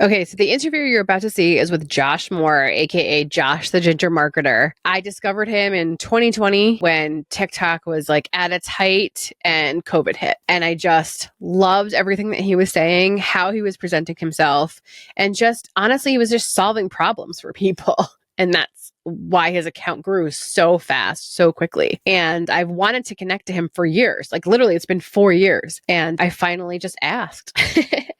Okay, so the interview you're about to see is with Josh Moore, aka Josh the Ginger Marketer. I discovered him in 2020 when TikTok was like at its height and COVID hit. And I just loved everything that he was saying, how he was presenting himself, and just honestly, he was just solving problems for people. And that's why his account grew so fast, so quickly. And I've wanted to connect to him for years. Like literally, it's been 4 years. And I finally just asked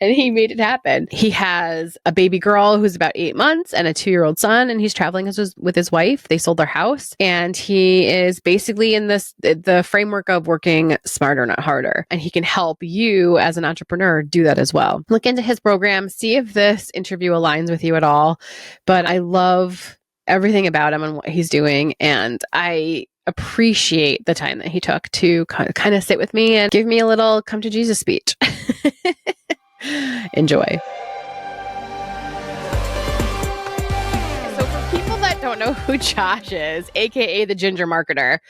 and he made it happen. He has a baby girl who's about 8 months and a 2-year-old son, and he's traveling with his wife. They sold their house, and he is basically in the framework of working smarter, not harder. And he can help you as an entrepreneur do that as well. Look into his program, see if this interview aligns with you at all. But I love everything about him and what he's doing. And I appreciate the time that he took to kind of sit with me and give me a little come to Jesus speech. Enjoy. So for people that don't know who Josh is, aka the Ginger Marketer,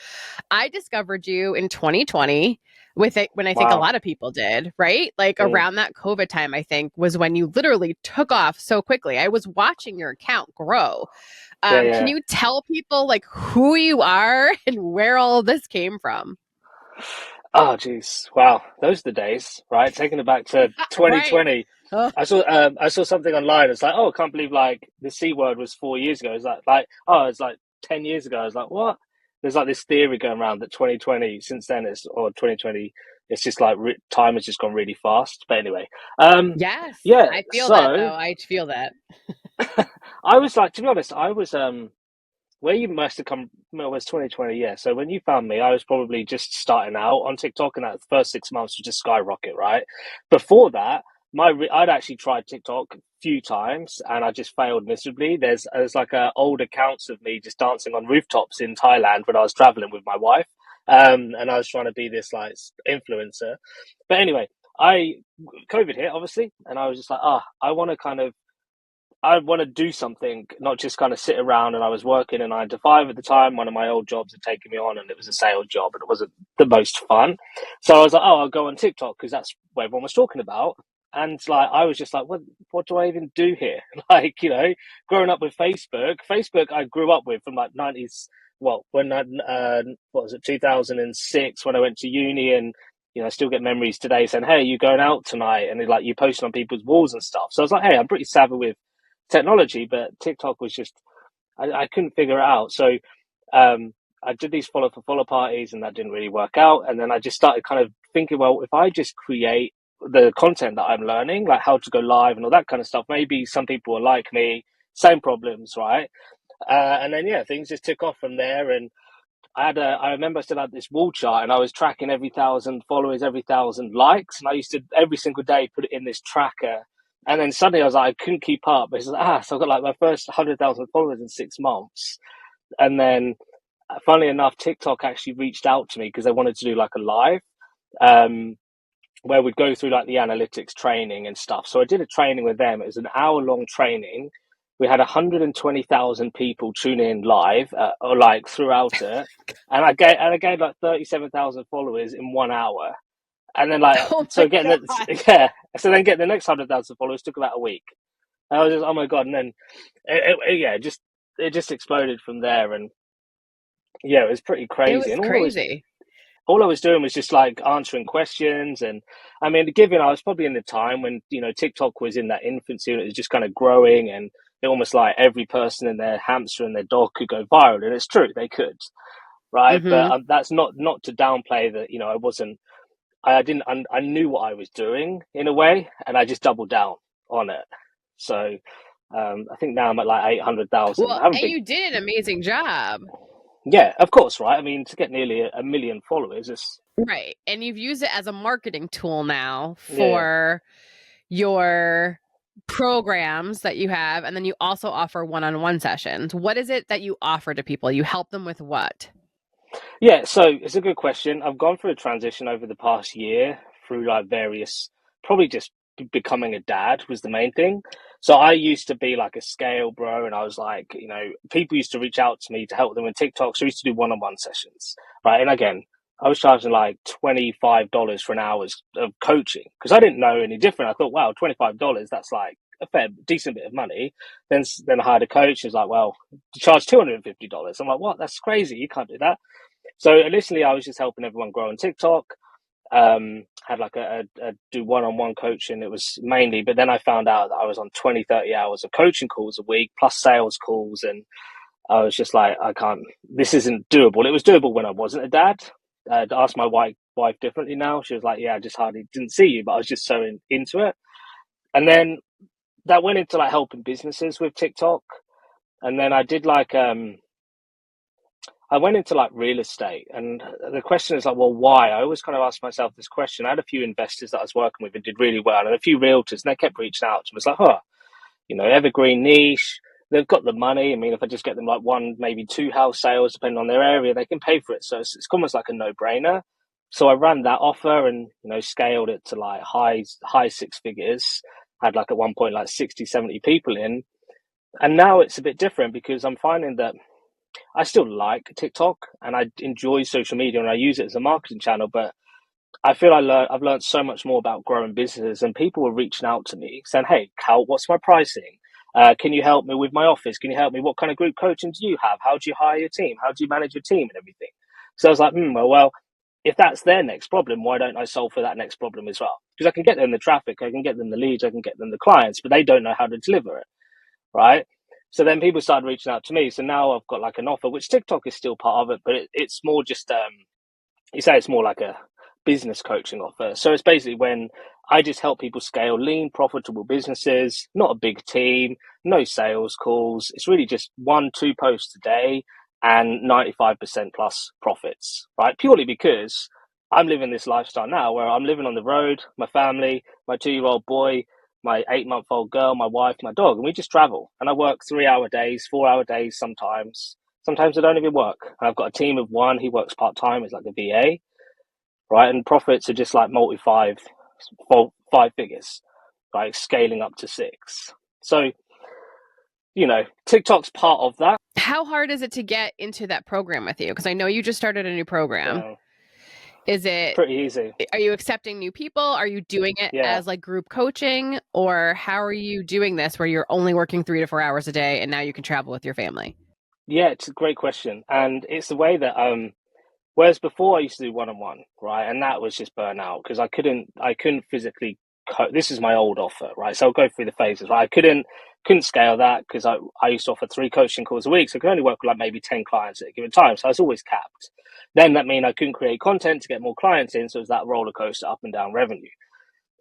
I discovered you in 2020 with it when I think a lot of people did, right? Like around that COVID time, I think was when you literally took off so quickly. I was watching your account grow. Can you tell people like who you are and where all of this came from? Oh, geez. Wow. Those are the days, right? Taking it back to Right. 2020. Oh, I saw something online. It's like, oh, I can't believe like the C word was 4 years ago. It's oh, it's like 10 years ago. I was like, what? There's like this theory going around that 2020 since then or 2020, it's just like time has just gone really fast. But anyway, yes. yeah. I feel that So though. I feel that. I was like, to be honest, I was, where you must have come, well, it was 2020, yeah. So when you found me, I was probably just starting out on TikTok, and that first 6 months was just skyrocket, right? Before that, I'd actually tried TikTok a few times, and I just failed miserably. There's like old accounts of me just dancing on rooftops in Thailand when I was traveling with my wife, and I was trying to be this like influencer. But anyway, I COVID hit obviously, and I was just like, I want to do something, not just kind of sit around. And I was working a 9 to 5 at the time. One of my old jobs had taken me on, and it was a sales job, and it wasn't the most fun. So I was like, oh, I'll go on TikTok because that's what everyone was talking about. And like, I was just like, what do I even do here? Like, growing up with Facebook, I grew up with from like 90s. Well, when what was it, 2006, when I went to uni, and I still get memories today saying, "Hey, you going out tonight?" And like you posting on people's walls and stuff. So I was like, "Hey, I'm pretty savvy with technology," but TikTok was just I couldn't figure it out. So I did these follow for follow parties, and that didn't really work out. And then I just started kind of thinking, well, if I just create the content that I'm learning, like how to go live and all that kind of stuff, maybe some people will like me, same problems, right? And then yeah, things just took off from there. And I remember I still had this wall chart, and I was tracking every 1,000 followers, every 1,000 likes, and I used to every single day put it in this tracker. And then suddenly I was like, I couldn't keep up. It's like, so I got like my first 100,000 followers in 6 months. And then, funnily enough, TikTok actually reached out to me because they wanted to do like a live, um, where we'd go through like the analytics training and stuff. So I did a training with them. It was an hour-long training. We had 120,000 people tune in live, or like throughout it, and I gained like 37,000 followers in 1 hour. And then like Oh my so getting God. the yeah, so then getting the next 100,000 followers took about a week. And I was just, oh my god. And then yeah, it just exploded from there. And yeah, it was pretty It crazy. was And crazy. all I was doing was just like answering questions. And I mean, given I was probably in the time when TikTok was in that infancy and it was just kind of growing, and it almost like every person and their hamster and their dog could go viral. And it's true, they could, right? But Hmm. that's not to downplay that. I wasn't. I didn't. I knew what I was doing in a way, and I just doubled down on it. So I think now I'm at like 800,000. Well, I haven't and been. you did an amazing job. Yeah, of course, right? I mean, to get nearly a million followers, is Right. And you've used it as a marketing tool now yeah. for your programs that you have. And then you also offer one-on-one sessions. What is it that you offer to people? You help them with what? Yeah, so it's a good question. I've gone through a transition over the past year through like various, probably just becoming a dad was the main thing. So I used to be like a scale bro, and I was like, people used to reach out to me to help them with TikTok. So I used to do one-on-one sessions, right? And again, I was charging like $25 for an hour of coaching because I didn't know any different. I thought, wow, $25, that's like a fair decent bit of money. Then I hired a coach. Who's like, well, to charge $250. I'm like, what? That's crazy. You can't do that. So initially, I was just helping everyone grow on TikTok. Had like a do one-on-one coaching. It was mainly, but then I found out that I was on 20, 30 hours of coaching calls a week plus sales calls, and I was just like, I can't. This isn't doable. It was doable when I wasn't a dad. I asked my wife differently now. She was like, yeah, I just hardly didn't see you, but I was just so into it. And then that went into like helping businesses with TikTok. And then I did like I went into like real estate, and the question is like, well, why? I always kind of asked myself this question. I had a few investors that I was working with and did really well, and a few realtors, and they kept reaching out to me. It's like, evergreen niche. They've got the money. I mean, if I just get them like one, maybe two house sales, depending on their area, they can pay for it. So it's almost like a no-brainer. So I ran that offer and, scaled it to like high six figures. Had like at one point like 60, 70 people in. And now it's a bit different because I'm finding that I still like TikTok and I enjoy social media and I use it as a marketing channel, but I feel I've learned so much more about growing businesses, and people were reaching out to me saying, "Hey, Cal, what's my pricing? Can you help me with my office? Can you help me? What kind of group coaching do you have? How do you hire your team? How do you manage your team and everything?" So I was like, well, if that's their next problem, why don't I solve for that next problem as well? Because I can get them the traffic, I can get them the leads, I can get them the clients, but they don't know how to deliver it, right? So then people started reaching out to me. So now I've got like an offer, which TikTok is still part of it, but it's more just you say it's more like a business coaching offer. So it's basically when I just help people scale lean, profitable businesses, not a big team, no sales calls. It's really just 1-2 posts a day and 95% plus profits, right? Purely because I'm living this lifestyle now where I'm living on the road, my family, my 2-year-old boy, my 8-month-old girl, my wife, my dog, and we just travel. And I work 3-hour days, 4-hour days sometimes. Sometimes I don't even work. I've got a team of one. He works part-time as like a VA, right? And profits are just like five figures, right? Scaling up to 6. So, TikTok's part of that. How hard is it to get into that program with you? Because I know you just started a new program. Yeah, Is it pretty easy. Are you accepting new people? Are you doing it Yeah. as like group coaching, or how are you doing this where you're only working 3 to 4 hours a day and now you can travel with your family? Yeah, it's a great question. And it's the way that whereas before I used to do one-on-one, right? And that was just burnout because I couldn't physically this is my old offer, right? So I'll go through the phases, right? I couldn't scale that because I used to offer 3 coaching calls a week. So I could only work with like maybe 10 clients at a given time. So I was always capped. Then that meant I couldn't create content to get more clients in. So it was that roller coaster up and down revenue.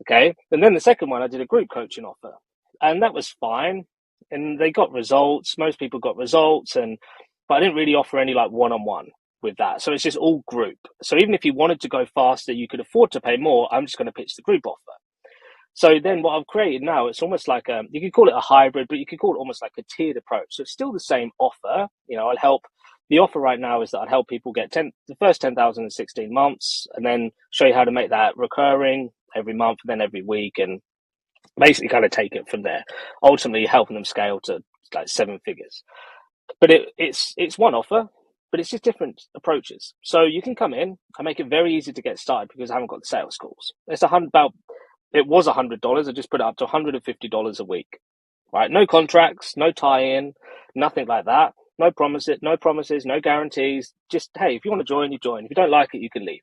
Okay. And then the second one, I did a group coaching offer and that was fine. And they got results. Most people got results, but I didn't really offer any like one-on-one with that. So it's just all group. So even if you wanted to go faster, you could afford to pay more. I'm just going to pitch the group offer. So then what I've created now, it's almost like you could call it a hybrid, but you could call it almost like a tiered approach. So it's still the same offer. I'll help. The offer right now is that I'd help people get the first 10,000 in 16 months and then show you how to make that recurring every month and then every week and basically kind of take it from there. Ultimately helping them scale to like 7 figures. But it's one offer, but it's just different approaches. So you can come in. I make it very easy to get started because I haven't got the sales calls. It was $100. I just put it up to $150 a week. Right? No contracts, no tie-in, nothing like that. No promises, no guarantees. Just hey, if you want to join, you join. If you don't like it, you can leave.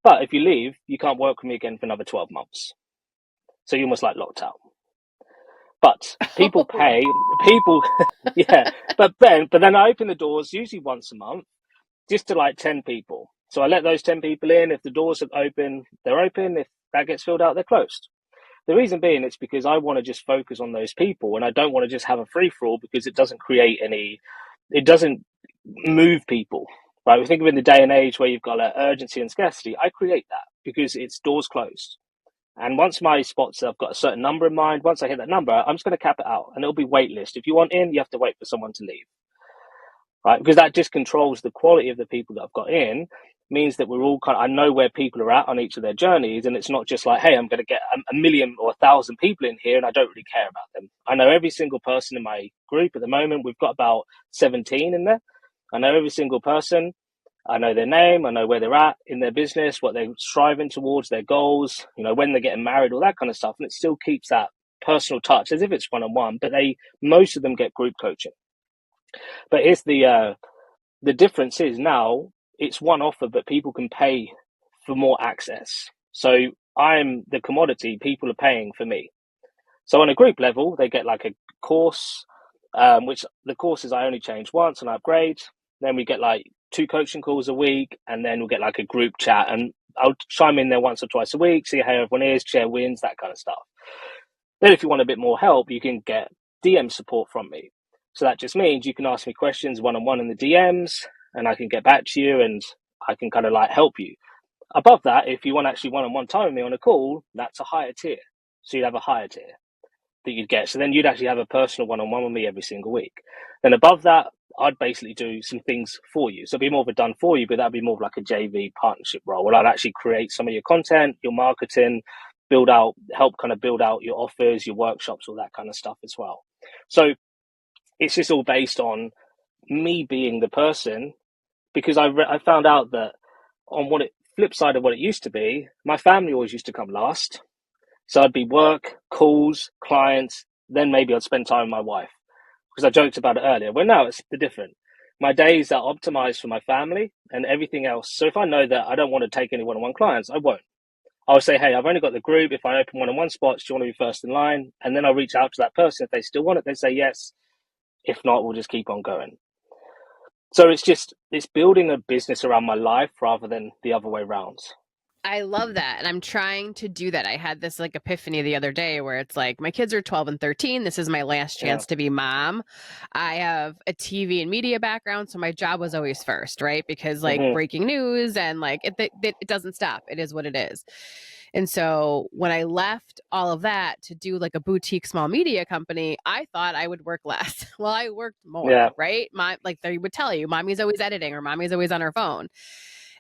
But if you leave, you can't work with me again for another 12 months. So you're almost like locked out. But people pay, yeah. But then I open the doors usually once a month, just to like 10 people. So I let those 10 people in. If the doors are open, they're open. If that gets filled out, they're closed. The reason being, it's because I want to just focus on those people, and I don't want to just have a free for all because it doesn't move people. Right? We think of in the day and age where you've got urgency and scarcity. I create that because it's doors closed. And once my spots, I've got a certain number in mind. Once I hit that number, I'm just going to cap it out, and it'll be wait list. If you want in, you have to wait for someone to leave, right? Because that just controls the quality of the people that I've got in. Means that we're all I know where people are at on each of their journeys, and it's not just like, hey, I'm going to get a million or 1,000 people in here, and I don't really care about them. I know every single person in my group at the moment. We've got about 17 in there. I know every single person. I know their name, I know where they're at in their business, what they're striving towards, their goals, when they're getting married, all that kind of stuff. And it still keeps that personal touch as if it's one-on-one, but most of them get group coaching. But here's the difference is now it's one offer, but people can pay for more access. So I'm the commodity, people are paying for me. So on a group level, they get like a course, which the courses I only change once and upgrade. Then we get like 2 coaching calls a week, and then we'll get like a group chat, and I'll chime in there once or twice a week, see how everyone is, share wins, that kind of stuff. Then if you want a bit more help, you can get DM support from me. So that just means you can ask me questions one-on-one in the DMs, and I can get back to you and I can kind of like help you. Above that, if you want actually one-on-one time with me on a call, that's a higher tier. So you'd have a higher tier that you'd get. So then you'd actually have a personal one-on-one with me every single week. Then above that, I'd basically do some things for you. So it'd be more of a done for you, but that'd be more of like a JV partnership role where I'd actually create some of your content, your marketing, help kind of build out your offers, your workshops, all that kind of stuff as well. So it's just all based on me being the person, because I found out that on flip side of what it used to be, my family always used to come last. So I'd be work, calls, clients, then maybe I'd spend time with my wife, because I joked about it earlier. Well, now it's the different. My days are optimized for my family and everything else. So if I know that I don't want to take any one-on-one clients, I won't. I'll say, hey, I've only got the group. If I open one-on-one spots, do you want to be first in line? And then I'll reach out to that person. If they still want it, they say yes. If not, we'll just keep on going. So it's building a business around my life rather than the other way around. I love that. And I'm trying to do that. I had this like epiphany the other day where it's like, my kids are 12 and 13. This is my last chance to be mom. I have a TV and media background, so my job was always first, right? Because like breaking news and like it doesn't stop. It is what it is. And so when I left all of that to do like a boutique small media company, I thought I would work less. Well, I worked more, right? Like they would tell you, mommy's always editing or mommy's always on her phone.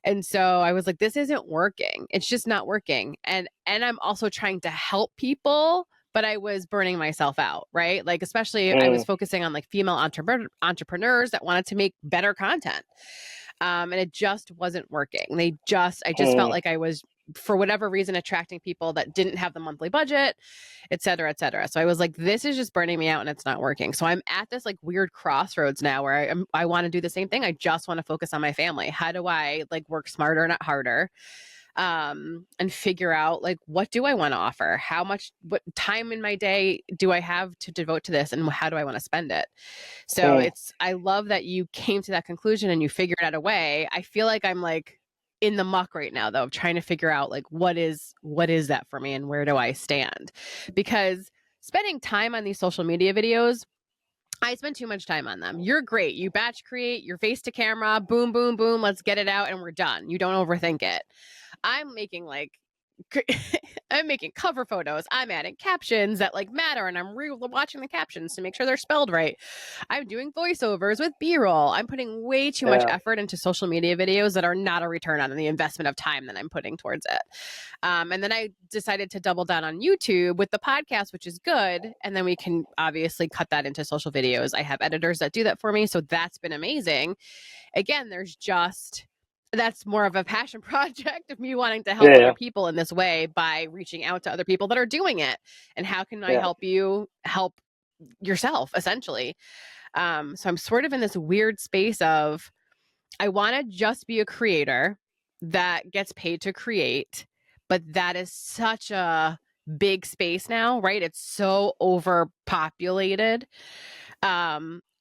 And so I was like, this isn't working. It's just not working. And I'm also trying to help people, but I was burning myself out, right? Like, especially I was focusing on like female entrepreneurs that wanted to make better content. And it just wasn't working. I just felt like I was, for whatever reason, attracting people that didn't have the monthly budget, et cetera, et cetera. So I was like, this is just burning me out and it's not working. So I'm at this like weird crossroads now where I want to do the same thing. I just want to focus on my family. How do I like work smarter, not harder? And figure out like, what do I want to offer? What time in my day do I have to devote to this? And how do I want to spend it? So I love that you came to that conclusion and you figured out a way. I feel like I'm like in the muck right now though, of trying to figure out like, what is that for me and where do I stand? Because spending time on these social media videos, I spend too much time on them. You're great. You batch create, your face to camera, boom, boom, boom. Let's get it out and we're done. You don't overthink it. I'm making cover photos. I'm adding captions that like matter, and I'm watching the captions to make sure they're spelled right. I'm doing voiceovers with B-roll. I'm putting way too much effort into social media videos that are not a return on the investment of time that I'm putting towards it. And then I decided to double down on YouTube with the podcast, which is good. And then we can obviously cut that into social videos. I have editors that do that for me. So that's been amazing. Again, that's more of a passion project of me wanting to help other people in this way by reaching out to other people that are doing it. And how can I help you help yourself, essentially? So I'm sort of in this weird space of, I want to just be a creator that gets paid to create, but that is such a big space now, right? It's so overpopulated.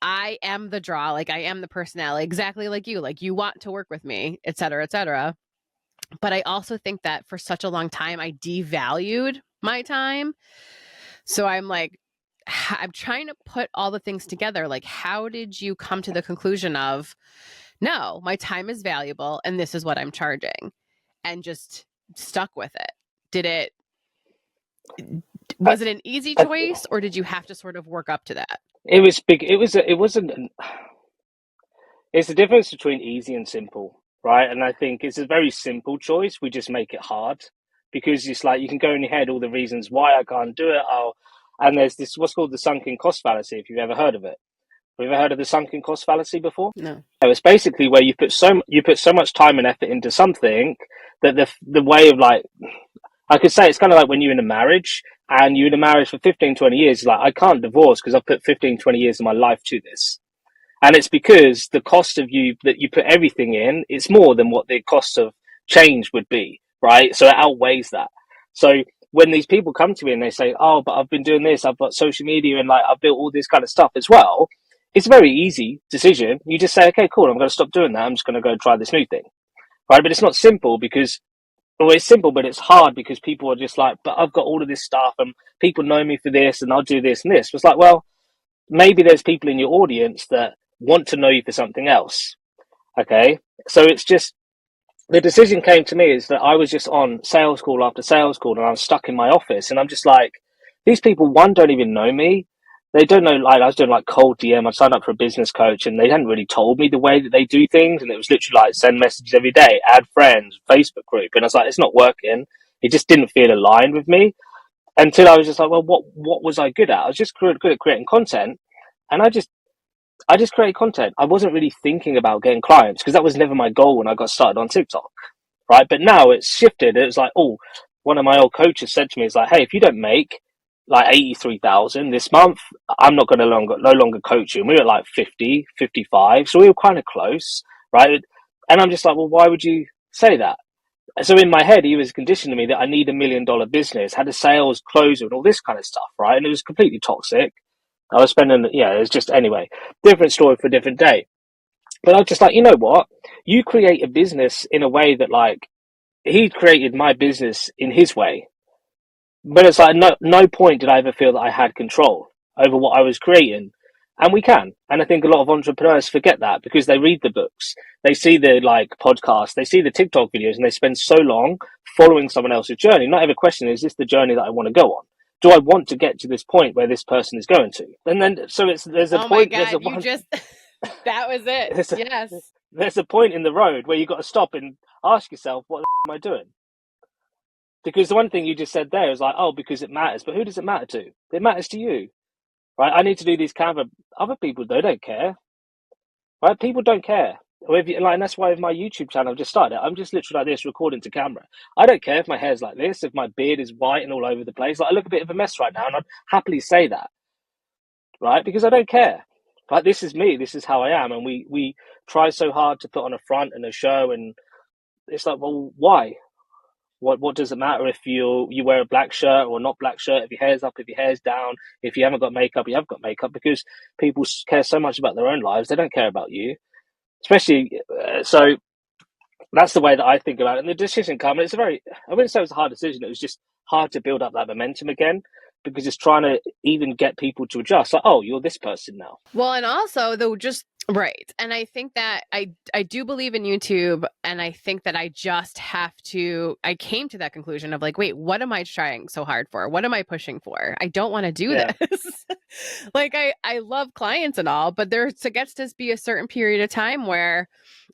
I am the draw, like I am the personality, exactly like you want to work with me, et cetera, et cetera. But I also think that for such a long time, I devalued my time. So I'm like, I'm trying to put all the things together. Like, how did you come to the conclusion of, no, my time is valuable and this is what I'm charging, and just stuck with it? Was it an easy choice, or did you have to sort of work up to that? It was big. It's the difference between easy and simple, right? And I think it's a very simple choice. We just make it hard because it's like you can go in your head all the reasons why I can't do it. And there's this what's called the sunken cost fallacy. If you've ever heard of it, have you ever heard of the sunken cost fallacy before? No. It's basically where you put so much time and effort into something that the way of like I could say it's kind of like when you're in a marriage and you're in a marriage for 15, 20 years, like I can't divorce because I've put 15, 20 years of my life to this. And it's because the cost of you that you put everything in, it's more than what the cost of change would be, right? So it outweighs that. So when these people come to me and they say, "Oh, but I've been doing this, I've got social media and like I've built all this kind of stuff as well," it's a very easy decision. You just say, "Okay, cool, I'm going to stop doing that. I'm just going to go try this new thing," right? But it's not simple because well, it's simple, but it's hard because people are just like, "But I've got all of this stuff and people know me for this and I'll do this and this." It's like, well, maybe there's people in your audience that want to know you for something else. Okay. So it's just the decision came to me is that I was just on sales call after sales call and I was stuck in my office and I'm just like, these people, one, don't even know me. They don't know, like, I was doing like cold DM. I signed up for a business coach and they hadn't really told me the way that they do things. And it was literally like send messages every day, add friends, Facebook group. And I was like, it's not working. It just didn't feel aligned with me until I was just like, well, what was I good at? I was just good at creating content. And I just created content. I wasn't really thinking about getting clients because that was never my goal when I got started on TikTok, right? But now it's shifted. It's like, oh, one of my old coaches said to me, "It's like, hey, if you don't make like 83,000 this month, I'm not going to no longer coach you." And we were at like 50, 55, so we were kind of close, right? And I'm just like, well, why would you say that? So in my head, he was conditioning me that I need $1 million business, had a sales closer and all this kind of stuff, right? And it was completely toxic. I was spending, yeah, it was just anyway, different story for a different day. But I was just like, you know what? You create a business in a way that like he created my business in his way. But it's like no point did I ever feel that I had control over what I was creating. And we can. And I think a lot of entrepreneurs forget that because they read the books, they see the like podcasts, they see the TikTok videos, and they spend so long following someone else's journey. Not every question is this the journey that I want to go on? Do I want to get to this point where this person is going to? And then so it's there's a Oh my point there's a God, you one just, that was it. there's a Yes. there's a point in the road where you got to stop and ask yourself, what the am I doing? Because the one thing you just said there is like, oh, because it matters. But who does it matter to? It matters to you, right? I need to do these Canva. Other people, they don't care, right? People don't care. Or if you, like, and that's why with my YouTube channel, I've just started. I'm just literally like this, recording to camera. I don't care if my hair's like this, if my beard is white and all over the place. Like, I look a bit of a mess right now, and I'd happily say that, right? Because I don't care. Like, this is me. This is how I am. And we try so hard to put on a front and a show, and it's like, well, why? What does it matter if you wear a black shirt or not black shirt? If your hair's up, if your hair's down, if you haven't got makeup, you have got makeup because people care so much about their own lives. They don't care about you, especially. So that's the way that I think about it. And the decision come. It's a very I wouldn't say it was a hard decision. It was just hard to build up that momentum again because it's trying to even get people to adjust. Like, oh, you're this person now. Well, and also though, just right. And I think that I do believe in YouTube, and I think that I just have to I came to that conclusion of like, wait, what am I trying so hard for? What am I pushing for? I don't want to do Yeah, this. Like I love clients and all, but there gets to be a certain period of time where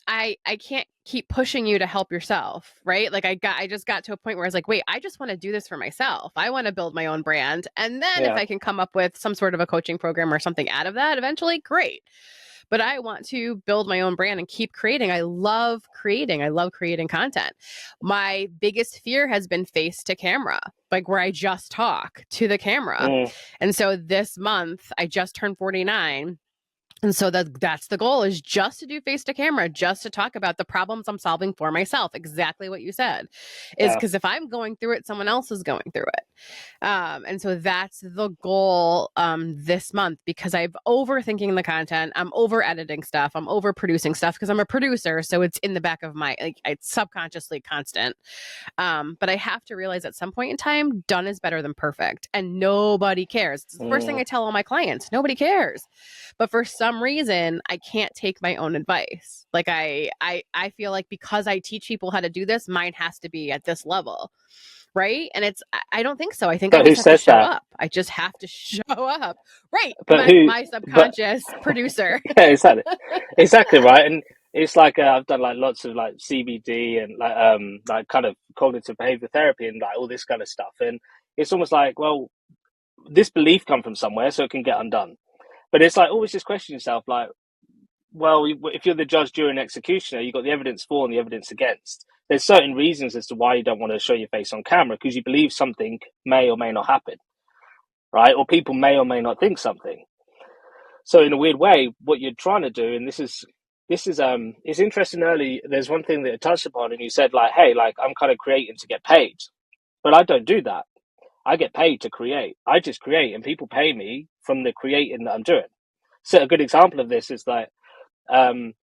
I can't keep pushing you to help yourself, right? Like I just got to a point where I was like, wait, I just want to do this for myself. I want to build my own brand. And then if yeah. I can come up with some sort of a coaching program or something out of that eventually, great. But I want to build my own brand and keep creating. I love creating. I love creating content. My biggest fear has been face to camera, like where I just talk to the camera. Mm, And so this month I just turned 49. And so that's the goal, is just to do face to camera, just to talk about the problems I'm solving for myself. Exactly what you said, is yeah. because if I'm going through it, someone else is going through it. And so that's the goal this month, because I'm overthinking the content. I'm over editing stuff. I'm over producing stuff because I'm a producer. So it's in the back of my, like, it's subconsciously constant. But I have to realize at some point in time, done is better than perfect. And nobody cares. It's the first thing Mm, I tell all my clients. Nobody cares. But for some reason, I can't take my own advice. Like I feel like because I teach people how to do this, mine has to be at this level. Right. And I don't think so. I think I but who just have to says show that? up. I just have to show up. Right. But who? My But subconscious producer. yeah, exactly right. And it's like I've done like lots of like CBD and like kind of cognitive behavior therapy and like all this kind of stuff. And it's almost like, well, this belief come from somewhere, so it can get undone. But it's like always just question yourself, like, well, if you're the judge, jury, and executioner, you've got the evidence for and the evidence against. there's certain reasons as to why you don't want to show your face on camera, because you believe something may or may not happen, right? Or people may or may not think something. So in a weird way, what you're trying to do, and this is it's interesting. Early, there's one thing that I touched upon, and you said like, hey, like I'm kind of creating to get paid, but I don't do that. I get paid to create. I just create, and people pay me from the creating that I'm doing. So a good example of this is that um,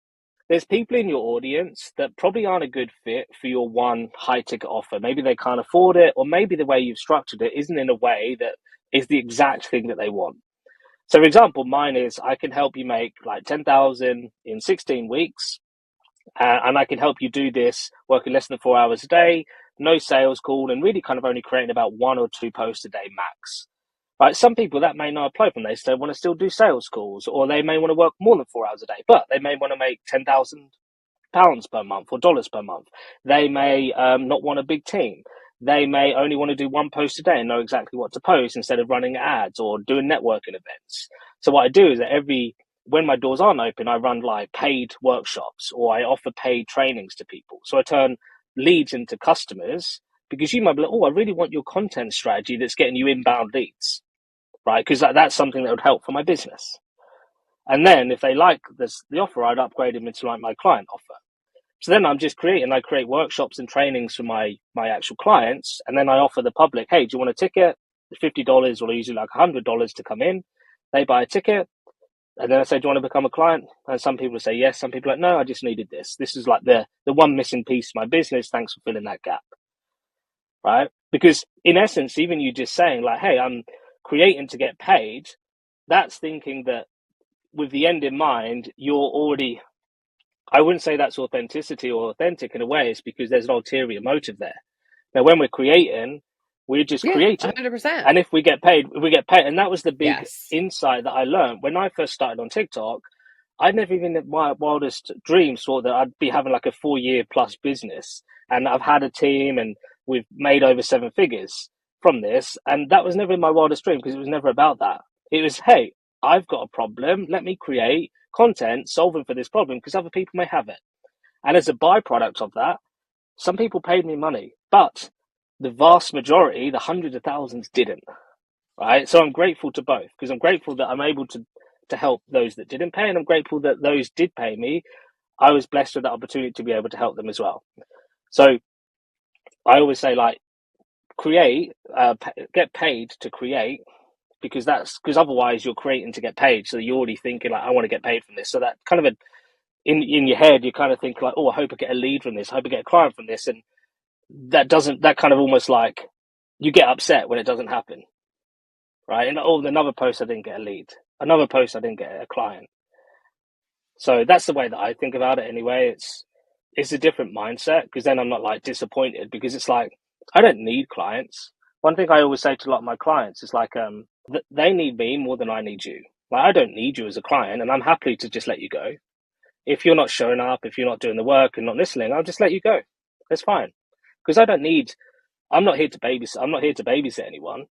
there's people in your audience that probably aren't a good fit for your one high ticket offer. Maybe they can't afford it, or maybe the way you've structured it isn't in a way that is the exact thing that they want. So, for example, mine is I can help you make like 10,000 in 16 weeks, and I can help you do this working less than 4 hours a day, no sales call, and really kind of only creating about 1 or 2 posts a day max. Right? Some people that may not apply from this. They want to still do sales calls, or they may want to work more than 4 hours a day, but they may want to make 10,000 pounds per month or dollars per month. They may not want a big team. They may only want to do one post a day and know exactly what to post instead of running ads or doing networking events. So what I do is that when my doors aren't open, I run like paid workshops or I offer paid trainings to people. So I turn leads into customers, because you might be like, oh, I really want your content strategy that's getting you inbound leads, right? Because that's something that would help for my business. And then if they like the offer, I'd upgrade them into like my client offer. So then I'm just creating, I create workshops and trainings for my actual clients. And then I offer the public, hey, do you want a ticket? $50 or usually like $100 to come in. They buy a ticket. And then I say, do you want to become a client? And some people say yes. Some people are like, no, I just needed this. This is like the one missing piece of my business. Thanks for filling that gap. Right? Because in essence, even you just saying like, hey, I'm creating to get paid, that's thinking that with the end in mind, you're already, I wouldn't say that's authenticity or authentic in a way. It's because there's an ulterior motive there. Now, when we're creating, we're just Yeah, creating. 100%. And if we get paid, we get paid. And that was the big Yes. insight that I learned when I first started on TikTok. I'd never even in my wildest dreams thought that I'd be having like a 4 year plus business. And I've had a team and we've made over 7 figures from this. And that was never in my wildest dream, because it was never about that. It was, hey, I've got a problem. Let me create content solving for this problem, because other people may have it. And as a byproduct of that, some people paid me money, but the vast majority, the hundreds of thousands, didn't. Right. So I'm grateful to both, because I'm grateful that I'm able to help those that didn't pay, and I'm grateful that those did pay me. I was blessed with that opportunity to be able to help them as well. So I always say, like, create, get paid to create, because otherwise you're creating to get paid. So you're already thinking like, I want to get paid from this. So that kind of in your head, you kind of think like, oh, I hope I get a lead from this. I hope I get a client from this. And that kind of almost like you get upset when it doesn't happen. Right. And oh, another post, I didn't get a lead. Another post, I didn't get a client. So that's the way that I think about it anyway. It's a different mindset, because then I'm not like disappointed, because it's like, I don't need clients. One thing I always say to a lot of my clients is like, they need me more than I need you. Like, I don't need you as a client, and I'm happy to just let you go. If you're not showing up, if you're not doing the work and not listening, I'll just let you go. That's fine. Because I'm not here to babysit. I'm not here to babysit anyone.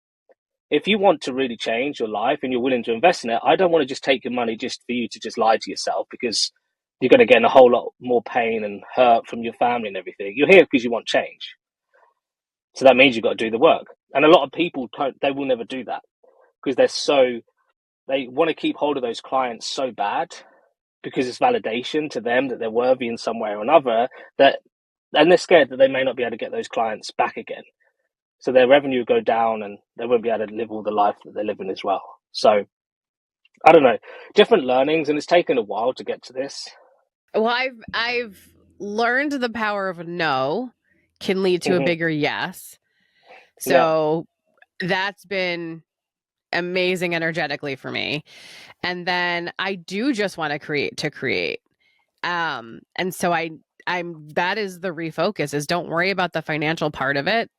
If you want to really change your life and you're willing to invest in it, I don't want to just take your money just for you to just lie to yourself, because you're going to get in a whole lot more pain and hurt from your family and everything. You're here because you want change. So that means you've got to do the work. And a lot of people they will never do that, because they want to keep hold of those clients so bad, because it's validation to them that they're worthy in some way or another, and they're scared that they may not be able to get those clients back again. So their revenue will go down and they won't be able to live all the life that they're living as well. So I don't know, different learnings, and it's taken a while to get to this. Well, I've learned the power of a no can lead to a Mm-hmm. bigger yes. Yeah. So that's been amazing energetically for me. And then I do just want to create to create. And so I'm that is the refocus, is don't worry about the financial part of it.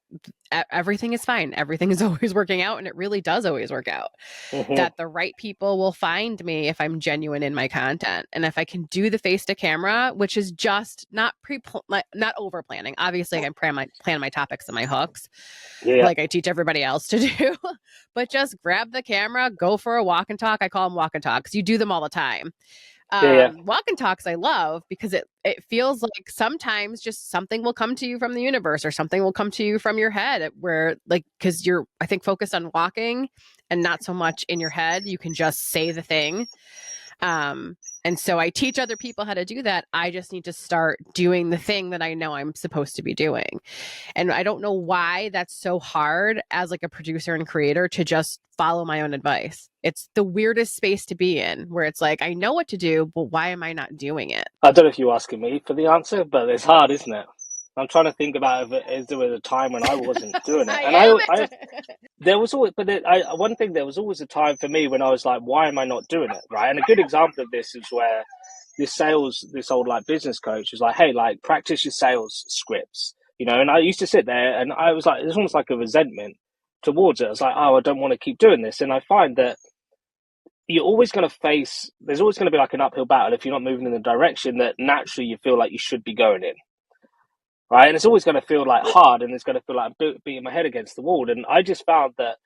Everything is fine. Everything is always working out, and it really does always work out. Mm-hmm. That the right people will find me if I'm genuine in my content, and if I can do the face to camera, which is just not not over planning. Obviously, I can plan my topics and my hooks, Yeah. like I teach everybody else to do, but just grab the camera, go for a walk and talk. I call them walk and talks. You do them all the time. Yeah. Walk and talks I love because it feels like sometimes just something will come to you from the universe or something will come to you from your head where like because you're I think focused on walking and not so much in your head. You can just say the thing. And so I teach other people how to do that. I just need to start doing the thing that I know I'm supposed to be doing. And I don't know why that's so hard as like a producer and creator to just follow my own advice. It's the weirdest space to be in where it's like, I know what to do, but why am I not doing it? I don't know if you're asking me for the answer, but it's hard, isn't it? I'm trying to think about if there was a time when I wasn't doing it, and I I am. there was always, but one thing there was always a time for me when I was like, why am I not doing it, right? And a good example of this is where this old like business coach was like, hey, like practice your sales scripts, and I used to sit there and I was like, it's almost like a resentment towards it. I was like, oh, I don't want to keep doing this, and I find that you're always going to face, there's always going to be like an uphill battle if you're not moving in the direction that naturally you feel like you should be going in, right? And it's always going to feel like hard and it's going to feel like I'm beating my head against the wall. And I just found that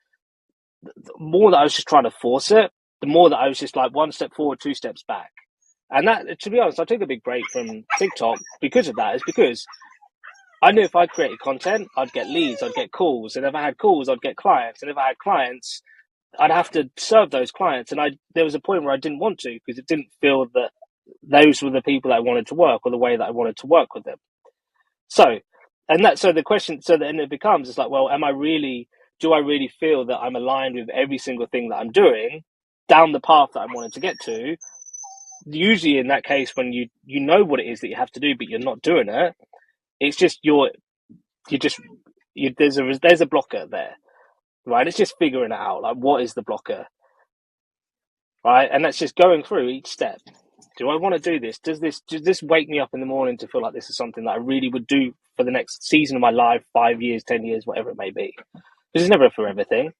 the more that I was just trying to force it, the more that I was just like one step forward, two steps back. And that, to be honest, I took a big break from TikTok because of that. Is because I knew if I created content, I'd get leads, I'd get calls. And if I had calls, I'd get clients. And if I had clients, I'd have to serve those clients. And there was a point where I didn't want to because it didn't feel that those were the people that I wanted to work or the way that I wanted to work with them. So, so the question, so then it becomes, it's like, well, do I really feel that I'm aligned with every single thing that I'm doing down the path that I wanted to get to? Usually in that case, when you know what it is that you have to do, but you're not doing it, it's just there's a blocker there, right? It's just figuring it out. Like, what is the blocker? Right. And that's just going through each step. Do I want to do this? Does this wake me up in the morning to feel like this is something that I really would do for the next season of my life, 5 years, 10 years, whatever it may be? Because it's never a forever thing.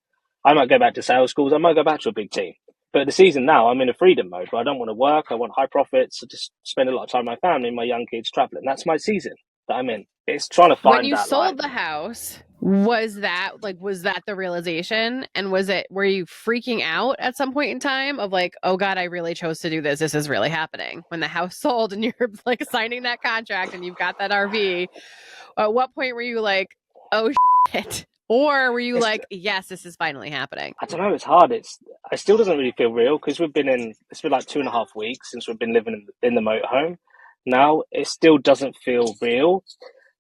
I might go back to sales schools. I might go back to a big team. But the season now, I'm in a freedom mode where I don't want to work. I want high profits. I just spend a lot of time with my family, my young kids traveling. That's my season that I'm in. It's trying to When find you that line. sold the house, was that the realization? And were you freaking out at some point in time of like, oh God, I really chose to do this. This is really happening. When the house sold and you're like signing that contract and you've got that RV, at what point were you like, oh shit? Or were you It's like, yes, this is finally happening? I don't know. It's hard. It still doesn't really feel real because it's been like 2.5 weeks since we've been living in the motorhome. Now it still doesn't feel real,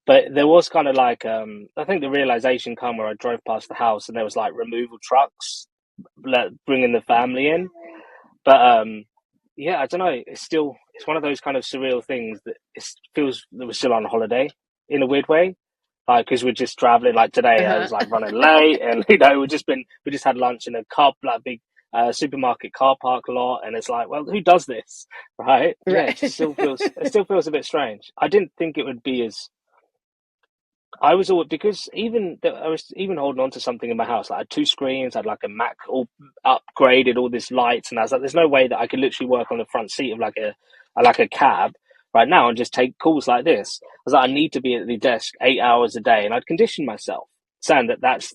but there was kind of like I think the realization come where I drove past the house and there was like removal trucks like, bringing the family in. But yeah, I don't know. It's one of those kind of surreal things that it feels that we're still on holiday in a weird way. Like, because we're just traveling. Like today, I Uh-huh. was like running late, and we just had lunch in a like big supermarket car park lot, and it's like, well, who does this, right? Yeah, Right. it still feels a bit strange. I didn't think it would be as I was all because I was even holding on to something in my house. Like I had two screens, I had like a Mac all upgraded, all this lights, and I was like, "There's no way that I could literally work on the front seat of like a cab right now and just take calls like this." I was like, "I need to be at the desk 8 hours a day," and I'd conditioned myself saying that that's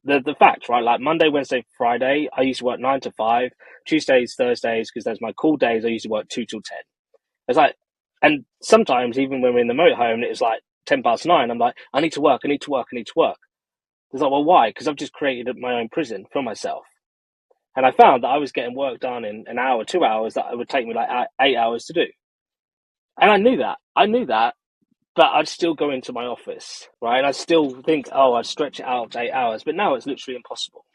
the fact, right? Like Monday, Wednesday, Friday, I used to work 9 to 5. Tuesdays, Thursdays, because those are my call days, I used to work 2 till 10. It's like, and sometimes even when we're in the motorhome, it's like 10 past 9. I'm like, I need to work, I need to work, I need to work. It's like, well, why? Because I've just created my own prison for myself. And I found that I was getting work done in an hour, 2 hours that it would take me like 8 hours to do. And I knew that, but I'd still go into my office, right? And I'd still think, oh, I'd stretch it out to 8 hours. But now it's literally impossible.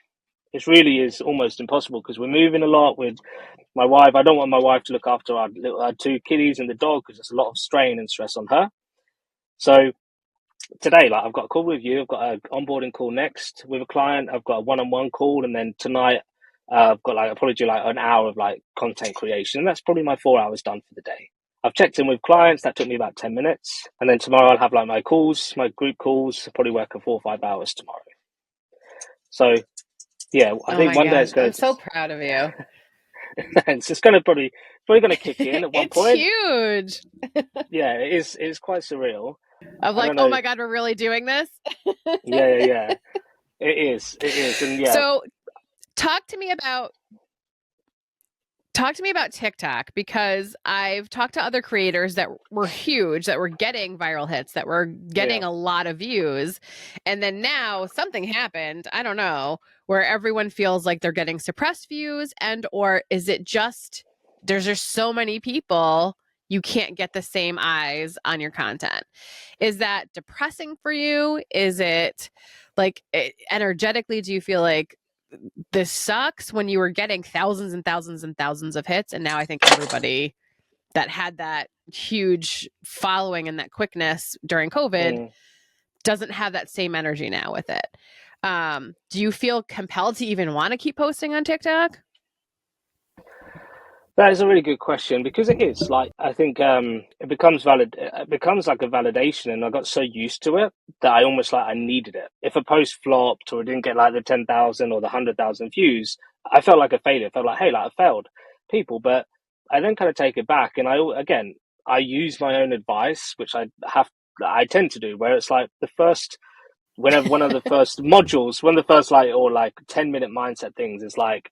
It really is almost impossible because we're moving a lot with my wife. I don't want my wife to look after our two kiddies and the dog because there's a lot of strain and stress on her. So today, like I've got a call with you, I've got an onboarding call next with a client, I've got a one-on-one call, and then tonight I've got like I'll probably do like an hour of like content creation, and that's probably my 4 hours done for the day. I've checked in with clients, that took me about 10 minutes, and then tomorrow I'll have like my calls, my group calls, I'll probably work 4 or 5 hours tomorrow. So yeah, I Oh think my one day gosh. it's I'm going to so proud of you. it's just going to probably going to kick in at one It's point. huge. Yeah, it's quite surreal. Of I like, don't oh know. my God, we're really doing this. Yeah. It is, and yeah, So talk to me about Talk to me about TikTok, because I've talked to other creators that were huge, that were getting viral hits, that were getting Yeah. a lot of views. And then now something happened, I don't know, where everyone feels like they're getting suppressed views, and or is it just there's just so many people, you can't get the same eyes on your content? Is that depressing for you? Is it like energetically, do you feel like this sucks when you were getting thousands and thousands and thousands of hits, and now I think everybody that had that huge following and that quickness during COVID Mm. doesn't have that same energy now with it? Do you feel compelled to even want to keep posting on TikTok? That is a really good question because it is like I think it becomes valid. It becomes like a validation, and I got so used to it that I almost like I needed it. If a post flopped or it didn't get like the 10,000 or the 100,000 views, I felt like a failure. I felt like, hey, like I failed people. But I then kind of take it back, and I use my own advice, which I tend to do, where it's like the first whenever one of the first modules, one of the first like or like 10-minute mindset things is like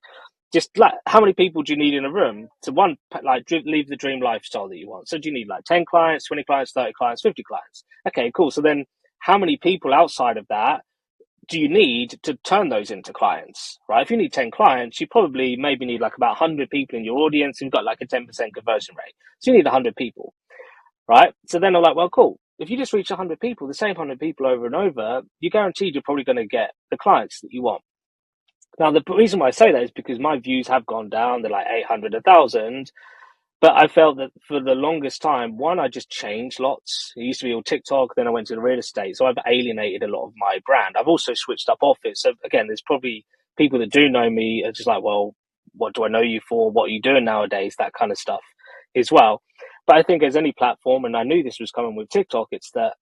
just like how many people do you need in a room to one like leave the dream lifestyle that you want? So do you need like 10 clients, 20 clients, 30 clients, 50 clients? Okay, cool. So then how many people outside of that do you need to turn those into clients, right? If you need 10 clients, you probably maybe need like about 100 people in your audience and you've got like a 10% conversion rate. So you need 100 people, right? So then I'm like, well, cool. If you just reach 100 people, the same 100 people over and over, you're guaranteed you're probably going to get the clients that you want. Now, the reason why I say that is because my views have gone down. They're like 800, 1,000. But I felt that for the longest time, one, I just changed lots. It used to be all TikTok, then I went to the real estate. So I've alienated a lot of my brand. I've also switched up office. So again, there's probably people that do know me are just like, well, what do I know you for? What are you doing nowadays? That kind of stuff as well. But I think as any platform, and I knew this was coming with TikTok, it's that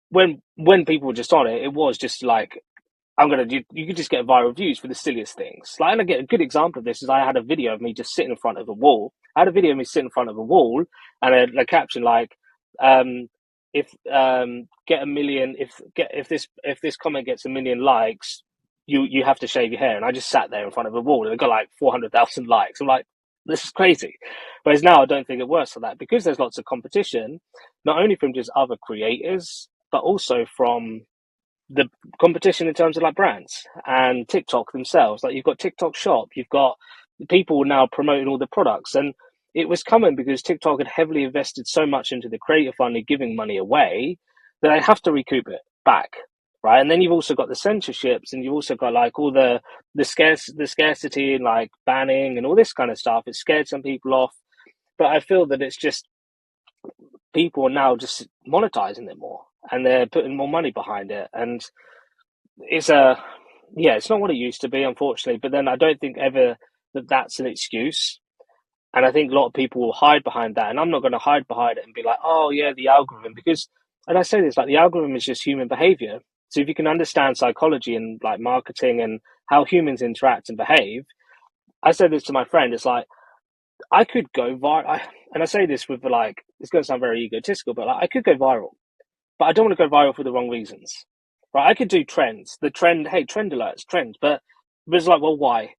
when people were just on it, it was just like you could just get viral views for the silliest things. Like, and I get a good example of this is I had a video of me just sitting in front of a wall. I had a video of me sitting in front of a wall and a caption like, if get a million, if this comment gets a million likes, you have to shave your hair. And I just sat there in front of a wall and it got like 400,000 likes. I'm like, this is crazy. Whereas now I don't think it works like that because there's lots of competition, not only from just other creators, but also from the competition in terms of like brands and TikTok themselves. Like you've got TikTok Shop, you've got people now promoting all the products, and it was coming because TikTok had heavily invested so much into the creator fund and giving money away that they have to recoup it back, right? And then you've also got the censorships, and you've also got like all the scarcity and like banning and all this kind of stuff. It scared some people off, but I feel that it's just people are now just monetizing it more and they're putting more money behind it, and it's it's not what it used to be, unfortunately. But then I don't think ever that that's an excuse, and I think a lot of people will hide behind that, and I'm not going to hide behind it and be like, oh yeah, the algorithm, because, and I say this, like the algorithm is just human behavior. So if you can understand psychology and like marketing and how humans interact and behave, I said this to my friend, it's like I could go viral, and I say this with like it's going to sound very egotistical, but like I could go viral, but I don't want to go viral for the wrong reasons. Right? I could do trends. The trend, hey, trend alerts, trends, but it's like, well, why?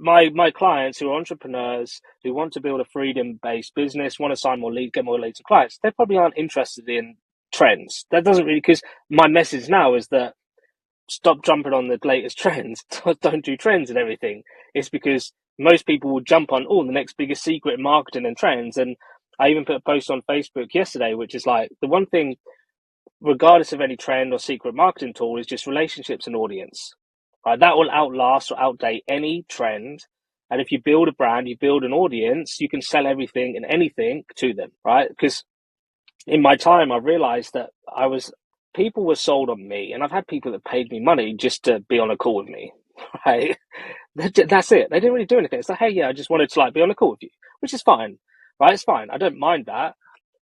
My clients who are entrepreneurs who want to build a freedom based business, want to sign more leads, get more leads to clients, they probably aren't interested in trends. That doesn't really, because my message now is that stop jumping on the latest trends. Don't do trends and everything. It's because most people will jump on the next biggest secret in marketing and trends. And I even put a post on Facebook yesterday, which is like the one thing, regardless of any trend or secret marketing tool, is just relationships and audience. Right? That will outlast or outdate any trend. And if you build a brand, you build an audience, you can sell everything and anything to them, right? Because in my time, I realized that people were sold on me, and I've had people that paid me money just to be on a call with me, right? That's it. They didn't really do anything. It's like, hey, yeah, I just wanted to like be on a call with you, which is fine, right? It's fine. I don't mind that.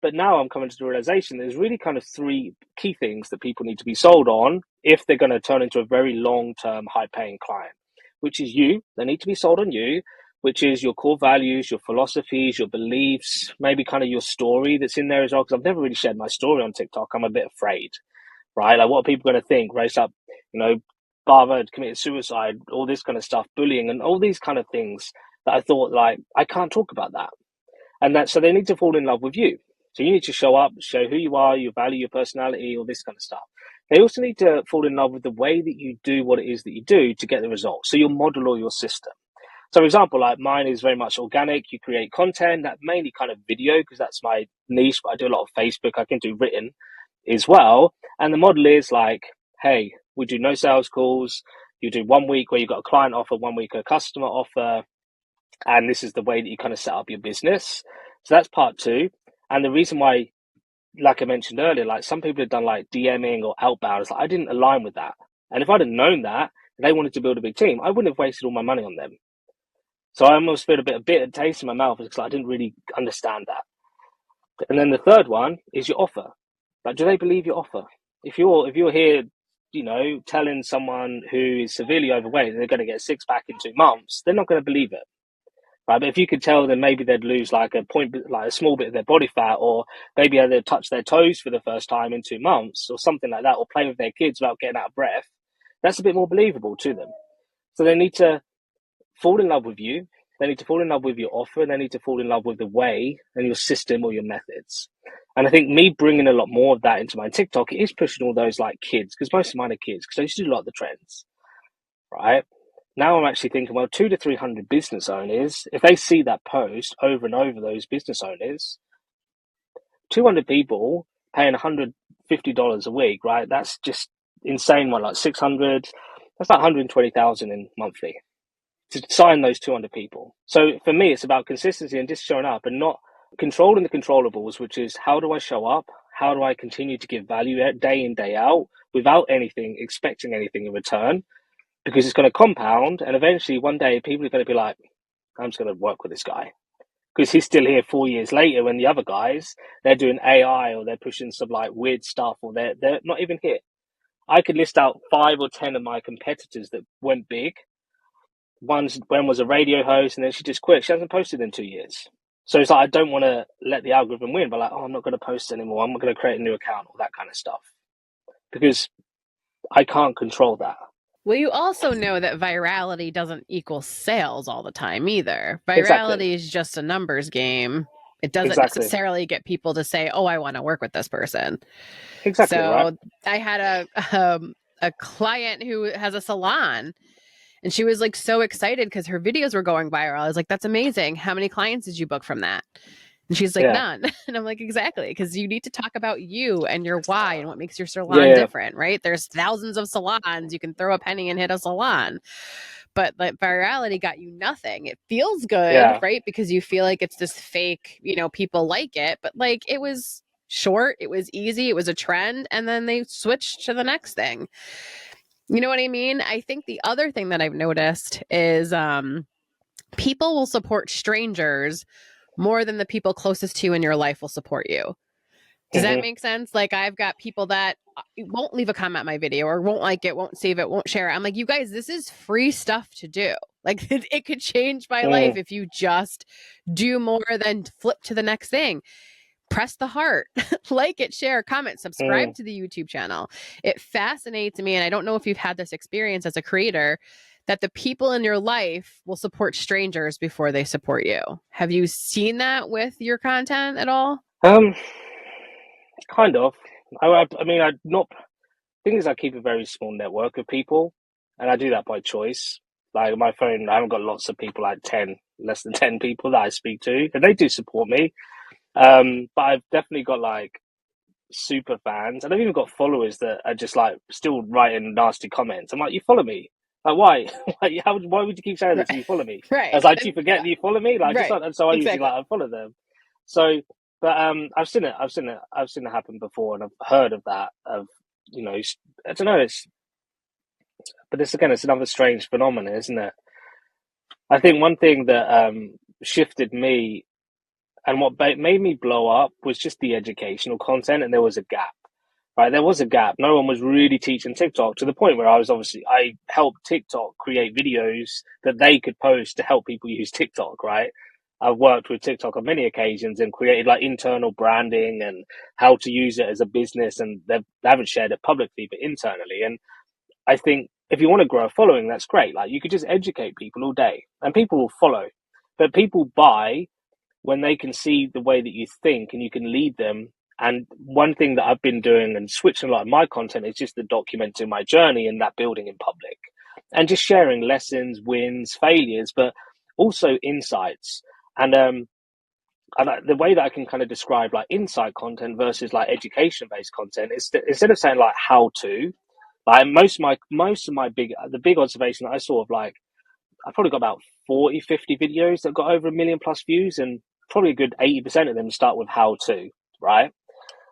But now I'm coming to the realization there's really kind of three key things that people need to be sold on if they're going to turn into a very long-term, high-paying client, which is you. They need to be sold on you, which is your core values, your philosophies, your beliefs, maybe kind of your story that's in there as well. Because I've never really shared my story on TikTok. I'm a bit afraid, right? Like, what are people going to think? Race up, Barbara committed suicide, all this kind of stuff, bullying, and all these kind of things. that I thought, like, I can't talk about that. And that, so they need to fall in love with you. So you need to show up, show who you are, your value, your personality, all this kind of stuff. They also need to fall in love with the way that you do what it is that you do to get the results. So your model or your system. So, for example, like mine is very much organic. You create content, that mainly kind of video, because that's my niche, but I do a lot of Facebook. I can do written as well. And the model is like, hey, we do no sales calls. You do 1 week where you've got a client offer, 1 week a customer offer. And this is the way that you kind of set up your business. So that's part two. And the reason why, like I mentioned earlier, like some people have done like DMing or outbound. It's like I didn't align with that. And if I'd have known that and they wanted to build a big team, I wouldn't have wasted all my money on them. So I almost feel a bit of bitter taste in my mouth because I didn't really understand that. And then the third one is your offer. Like, do they believe your offer? If you're here, telling someone who is severely overweight they're going to get a six pack in 2 months, they're not going to believe it. Right, but if you could tell them maybe they'd lose like a point, like a small bit of their body fat, or maybe they'd touch their toes for the first time in 2 months, or something like that, or play with their kids without getting out of breath, that's a bit more believable to them. So they need to fall in love with you. They need to fall in love with your offer, and they need to fall in love with the way and your system or your methods. And I think me bringing a lot more of that into my TikTok, it is pushing all those like kids, because most of mine are kids, because I used to do a lot of the trends, right? Now I'm actually thinking, well, 200 to 300 business owners, if they see that post over and over, those business owners, 200 people paying $150 a week, right? That's just insane. One like 600, that's like 120,000 in monthly to sign those 200 people. So for me, it's about consistency and just showing up and not controlling the controllables, which is how do I show up? How do I continue to give value day in, day out without expecting anything in return? Because it's going to compound, and eventually one day people are going to be like, I'm just going to work with this guy because he's still here 4 years later when the other guys, they're doing AI or they're pushing some like weird stuff, or they're not even here. I could list out 5 or 10 of my competitors that went big. One was a radio host and then she just quit. She hasn't posted in 2 years. So it's like, I don't want to let the algorithm win, but like, oh, I'm not going to post anymore. I'm going to create a new account, all that kind of stuff, because I can't control that. Well, you also know that virality doesn't equal sales all the time either. Exactly. Virality is just a numbers game. It doesn't Exactly. necessarily get people to say, "Oh, I want to work with this person." Exactly. Right. So I had a client who has a salon, and she was like so excited because her videos were going viral. I was like, "That's amazing! How many clients did you book from that?" And she's like, Yeah. none. And I'm like, exactly, because you need to talk about you and your why and what makes your salon Yeah. different, right? There's thousands of salons. You can throw a penny and hit a salon. But like virality got you nothing. It feels good, Yeah. right? Because you feel like it's this fake, people like it. But like it was short, it was easy, it was a trend, and then they switched to the next thing. You know what I mean? I think the other thing that I've noticed is people will support strangers more than the people closest to you in your life will support you. Does that Mm-hmm. make sense? Like I've got people that won't leave a comment on my video or won't like it, won't save it, won't share it. I'm like, you guys, this is free stuff to do. Like it could change my life if you just do more than flip to the next thing. Press the heart, like it, share, comment, subscribe to the YouTube channel. It fascinates me. And I don't know if you've had this experience as a creator, that the people in your life will support strangers before they support you. Have you seen that with your content at all? Um, kind of. I mean, I not. Thing is, I keep a very small network of people, and I do that by choice. Like my phone, I haven't got lots of people, like 10, less than 10 people that I speak to, and they do support me. But I've definitely got like super fans, and I've even got followers that are just like still writing nasty comments. I'm like, you follow me? Like, why? Like, why would you keep saying Right. this if you follow me? I Right. was like, do you forget that you follow me? Like, just Right. like, and so I usually Exactly. like unfollow them. So, but I've seen it. I've seen it happen before, and I've heard of that. Of I don't know. But this again, it's another strange phenomenon, isn't it? I think one thing that shifted me and what made me blow up was just the educational content, and there was a gap. Right, there was a gap. No one was really teaching TikTok to the point where I helped TikTok create videos that they could post to help people use TikTok. Right, I've worked with TikTok on many occasions and created like internal branding and how to use it as a business, and they haven't shared it publicly, but internally. And I think if you want to grow a following, that's great. Like you could just educate people all day, and people will follow. But people buy when they can see the way that you think and you can lead them. And one thing that I've been doing and switching a lot of my content is just the documenting my journey and that building in public and just sharing lessons, wins, failures, but also insights. And the way that I can kind of describe like insight content versus like education based content is that instead of saying like how to, like most of my big observation that I saw of like I've probably got about 40, 50 videos that got over 1 million plus views, and probably a good 80% of them start with how to, right?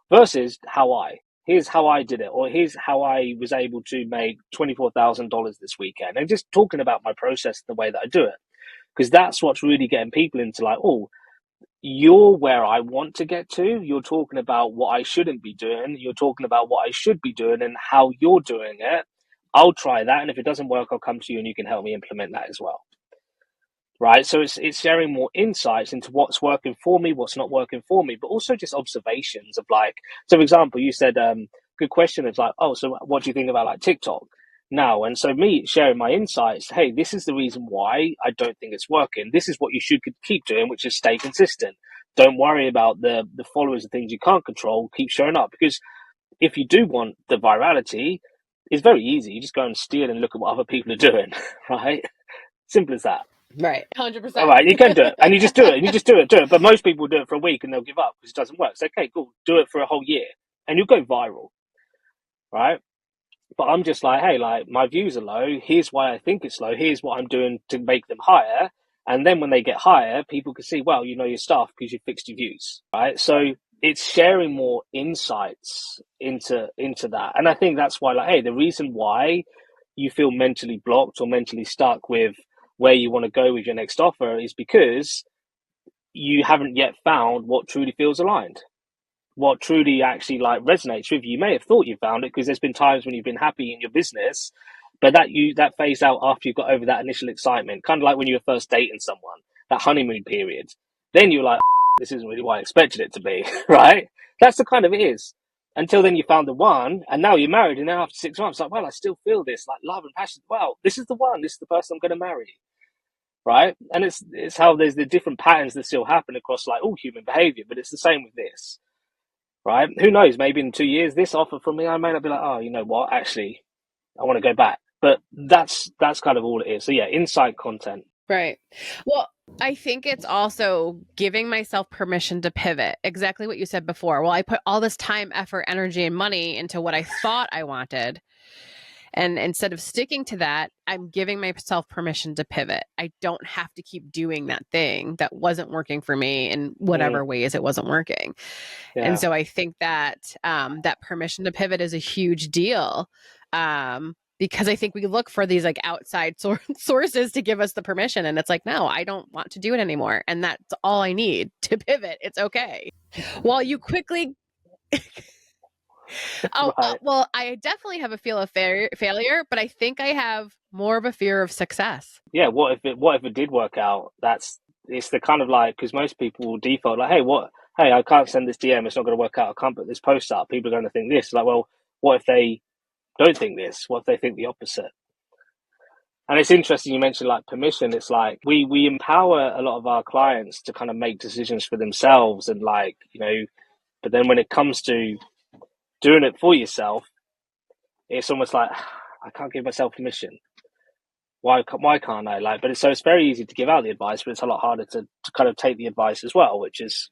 Versus how I. Here's how I did it, or here's how I was able to make $24,000 this weekend, and just talking about my process, the way that I do it, because that's what's really getting people into like, oh, you're where I want to get to. You're talking about what I shouldn't be doing. You're talking about what I should be doing and how you're doing it. I'll try that, and if it doesn't work, I'll come to you and you can help me implement that as well. Right, so it's sharing more insights into what's working for me, what's not working for me, but also just observations of like, so for example, you said good question. It's like, oh, so what do you think about like TikTok now? And so me sharing my insights, hey, this is the reason why I don't think it's working. This is what you should keep doing, which is stay consistent. Don't worry about the followers and things you can't control. Keep showing up, because if you do want the virality, it's very easy. You just go and steal and look at what other people are doing, right? Simple as that. Right. All 100%. right, you can do it, and you just do it, and you just do it. But most people do it for a week and they'll give up because it doesn't work. So okay, cool, do it for a whole year, and you'll go viral, right? But I'm just like, hey, like my views are low. Here's why I think it's low. Here's what I'm doing to make them higher. And then when they get higher, people can see, well, you know your stuff because you fixed your views, right? So it's sharing more insights into that, and I think that's why, like, hey, the reason why you feel mentally blocked or mentally stuck with where you want to go with your next offer is because you haven't yet found what truly feels aligned, what truly actually like resonates with you. You may have thought you found it because there's been times when you've been happy in your business, but that phased out after you got over that initial excitement, kind of like when you were first dating someone, that honeymoon period. Then you're like, this isn't really what I expected it to be, right? That's the kind of it is. Until then you found the one, and now you're married, and now after 6 months, like, well, I still feel this like love and passion. Well, this is the one. This is the person I'm going to marry, right? And it's how there's the different patterns that still happen across like all human behavior, but it's the same with this, right? Who knows? Maybe in 2 years, this offer from me, I may not be like, oh, you know what? Actually, I want to go back. But that's kind of all it is. So yeah, insight content. Right. Well, I think it's also giving myself permission to pivot. Exactly what you said before. Well, I put all this time, effort, energy, and money into what I thought I wanted. And instead of sticking to that, I'm giving myself permission to pivot. I don't have to keep doing that thing that wasn't working for me in whatever ways it wasn't working. Yeah. And so I think that that permission to pivot is a huge deal. Because I think we look for these like outside sources to give us the permission. And it's like, no, I don't want to do it anymore. And that's all I need to pivot. It's okay. While you quickly... Right. Well, I definitely have a fear of failure, but I think I have more of a fear of success. Yeah. What if it did work out? It's the kind of like, because most people will default like, hey, what? Hey, I can't send this DM. It's not going to work out. I can't put this post up. People are going to think this. Like, well, what if they don't think this? What if they think the opposite? And it's interesting you mentioned like permission. It's like we empower a lot of our clients to kind of make decisions for themselves, and like, you know, but then when it comes to doing it for yourself, it's almost like I can't give myself permission. Why can't I? Like, but it's very easy to give out the advice, but it's a lot harder to kind of take the advice as well, which is,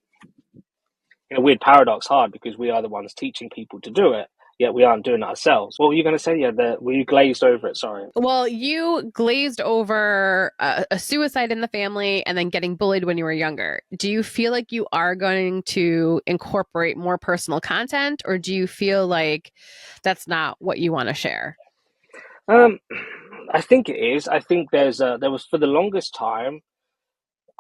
in a weird paradox, hard because we are the ones teaching people to do it, yet we aren't doing it ourselves. What were you going to say? Yeah, were you glazed over it? Sorry. Well, you glazed over a suicide in the family and then getting bullied when you were younger. Do you feel like you are going to incorporate more personal content, or do you feel like that's not what you want to share? I think it is. I think there was, for the longest time,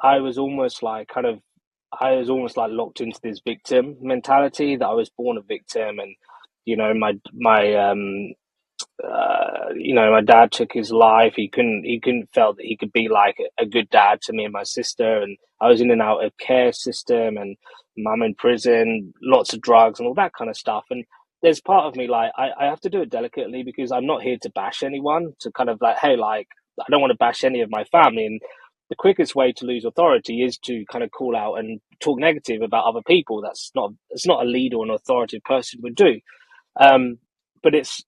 I was almost like locked into this victim mentality, that I was born a victim, and you know my dad took his life. He couldn't felt that he could be like a good dad to me and my sister, and I was in and out of care system, and mum in prison, lots of drugs and all that kind of stuff. And there's part of me like I have to do it delicately, because I'm not here to bash anyone, to kind of like, hey, like, I don't want to bash any of my family. And the quickest way to lose authority is to kind of call out and talk negative about other people. It's not a leader or an authoritative person would do. Um, but it's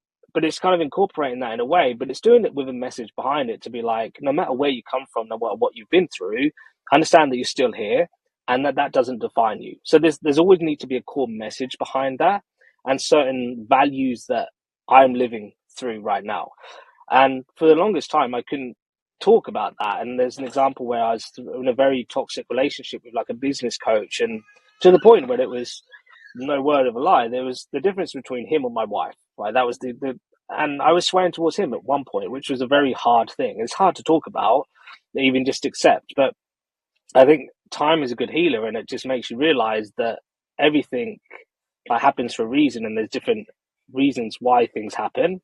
kind of incorporating that in a way, but it's doing it with a message behind it to be like, no matter where you come from, no matter what you've been through, understand that you're still here and that doesn't define you. So there's always need to be a core message behind that and certain values that I'm living through right now. And for the longest time, I couldn't talk about that. And there's an example where I was in a very toxic relationship with like a business coach, and to the point where it was no word of a lie, there was the difference between him and my wife. Right, that was and I was swaying towards him at one point, which was a very hard thing. It's hard to talk about, even just accept. But I think time is a good healer, and it just makes you realize that everything like happens for a reason, and there's different reasons why things happen.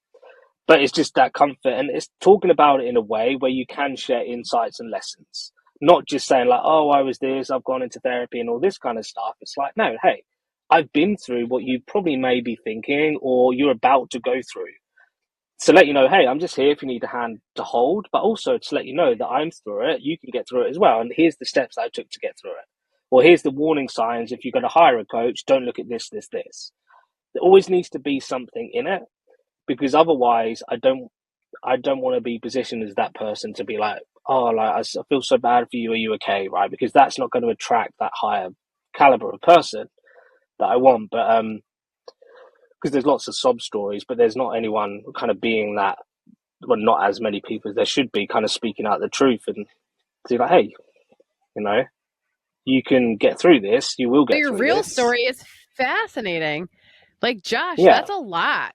But it's just that comfort, and it's talking about it in a way where you can share insights and lessons, not just saying like, "Oh, I was this, I've gone into therapy and all this kind of stuff." It's like, no, hey, I've been through what you probably may be thinking or you're about to go through. To let you know, hey, I'm just here if you need a hand to hold, but also to let you know that I'm through it, you can get through it as well. And here's the steps I took to get through it. Or here's the warning signs if you're going to hire a coach, don't look at this, this, this. There always needs to be something in it, because otherwise I don't want to be positioned as that person to be like, oh, like I feel so bad for you. Are you okay? Right? Because that's not going to attract that higher caliber of person that I want. But because there's lots of sob stories, but there's not anyone kind of being that. Well, not as many people as there should be, kind of speaking out the truth and be like, hey, you know, you can get through this. You will So get your through real this. story is fascinating. Like, Josh, Yeah. that's a lot.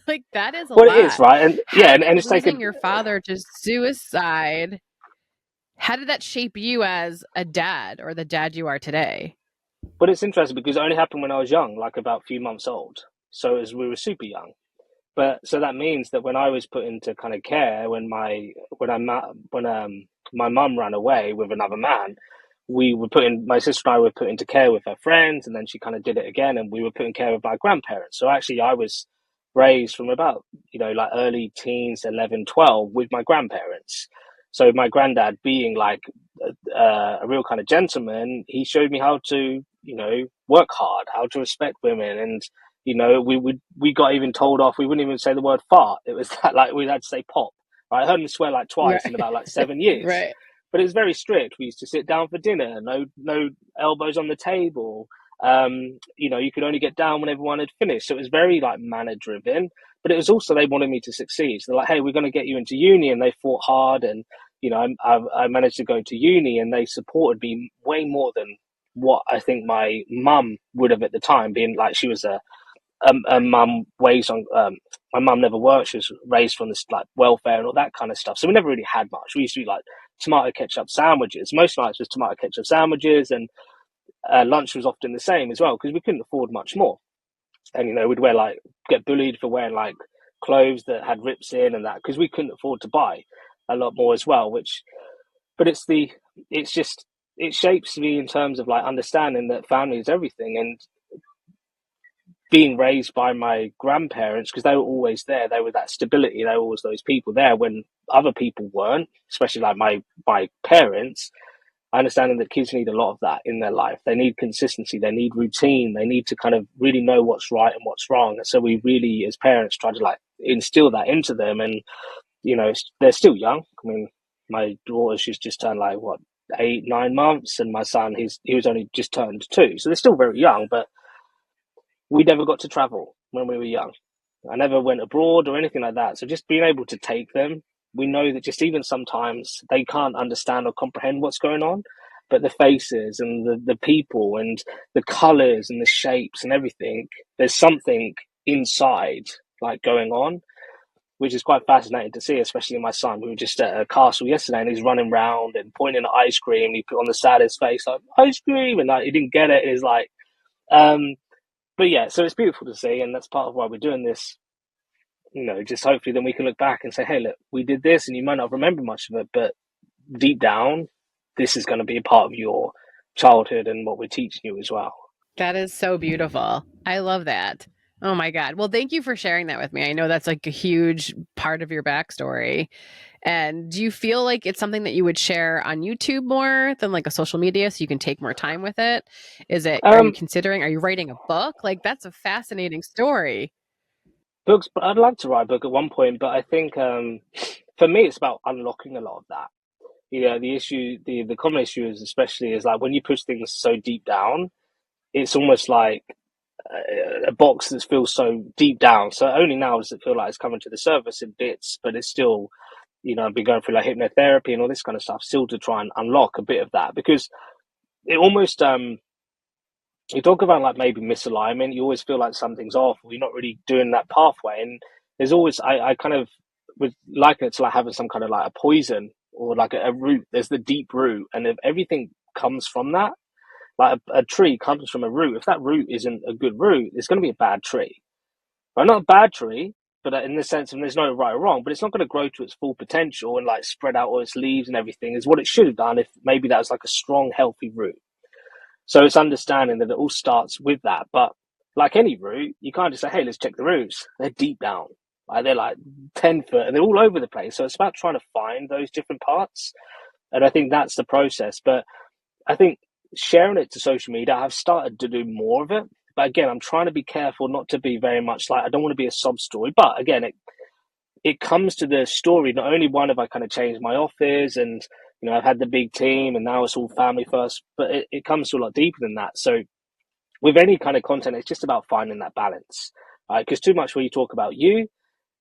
Like, that is a Well, it is, lot. right? And How yeah, did and it's taken. losing your father to suicide, how did that shape you as a dad or the dad you are today? But it's interesting because it only happened when I was young, like about a few months old. So as we were super young. But so that means that when I was put into kind of care, when my mum ran away with another man, we were put in. My sister and I were put into care with her friends, and then she kind of did it again, and we were put in care with our grandparents. So actually, I was raised from about like early teens, 11, 12, with my grandparents. So my granddad, being like a real kind of gentleman, he showed me how to work hard, how to respect women, and we got even told off. We wouldn't even say the word fart. It was that like we had to say pop. Right? I heard him swear like twice in Right. about like 7 years. Right. But it was very strict. We used to sit down for dinner, no elbows on the table. You could only get down when everyone had finished. So it was very like manner driven. But it was also they wanted me to succeed. So they're like, hey, we're going to get you into uni, and they fought hard. And I managed to go into uni, and they supported me way more than what I think my mum would have at the time, being like she was a mum raised on. My mum never worked. She was raised from this like welfare and all that kind of stuff. So we never really had much. We used to eat like tomato ketchup sandwiches. Most nights was tomato ketchup sandwiches, and lunch was often the same as well because we couldn't afford much more. And we'd get bullied for wearing like clothes that had rips in and that because we couldn't afford to buy a lot more as well. But it's just it shapes me in terms of like understanding that family is everything, and being raised by my grandparents because they were always there. They were that stability. They were always those people there when other people weren't, especially like my parents. I understand that kids need a lot of that in their life. They need consistency. They need routine. They need to kind of really know what's right and what's wrong. And so we really, as parents, try to like instill that into them. And they're still young. I mean, my daughter, she's just turned like what 8, 9 months, and my son, he was only just turned 2. So they're still very young, but we never got to travel when we were young. I never went abroad or anything like that. So just being able to take them, we know that just even sometimes they can't understand or comprehend what's going on, but the faces and the people and the colors and the shapes and everything, there's something inside like going on, which is quite fascinating to see, especially my son. We were just at a castle yesterday and he's running around and pointing at ice cream. He put on the saddest face, like, ice cream. And like, he didn't get it. It's like, um, but yeah, so it's beautiful to see, and that's part of why we're doing this. Just hopefully then we can look back and say, hey, look, we did this, and you might not remember much of it, but deep down, this is going to be a part of your childhood and what we're teaching you as well. That is so beautiful. I love that. Oh my God. Well, thank you for sharing that with me. I know that's like a huge part of your backstory. And do you feel like it's something that you would share on YouTube more than like a social media so you can take more time with it? Are you Um, considering, are you writing a book? Like, that's a fascinating story. Books, but I'd like to write a book at one point, but I think for me, it's about unlocking a lot of that. The issue, the common issue is especially is like when you push things so deep down, it's almost like a box that feels so deep down. So only now does it feel like it's coming to the surface in bits, but it's still, I've been going through like hypnotherapy and all this kind of stuff, still to try and unlock a bit of that because it almost you talk about like maybe misalignment, you always feel like something's off, or you're not really doing that pathway. And there's always, I kind of would liken it to like having some kind of like a poison or like a root. There's the deep root, and if everything comes from that, like a tree comes from a root. If that root isn't a good root, it's going to be a bad tree. But not a bad tree, but in the sense of there's no right or wrong, but it's not going to grow to its full potential and like spread out all its leaves and everything is what it should have done if maybe that was like a strong, healthy root. So it's understanding that it all starts with that. But like any root, you can't just say, hey, let's check the roots. They're deep down. Like they're like 10 foot and they're all over the place. So it's about trying to find those different parts. And I think that's the process. But I think sharing it to social media, I've started to do more of it. But again, I'm trying to be careful not to be very much like, I don't want to be a sob story. But again, it comes to the story. Not only one have I kind of changed my office and I've had the big team and now it's all family first, but it comes to a lot deeper than that. So with any kind of content, it's just about finding that balance, right? Because too much where you talk about you,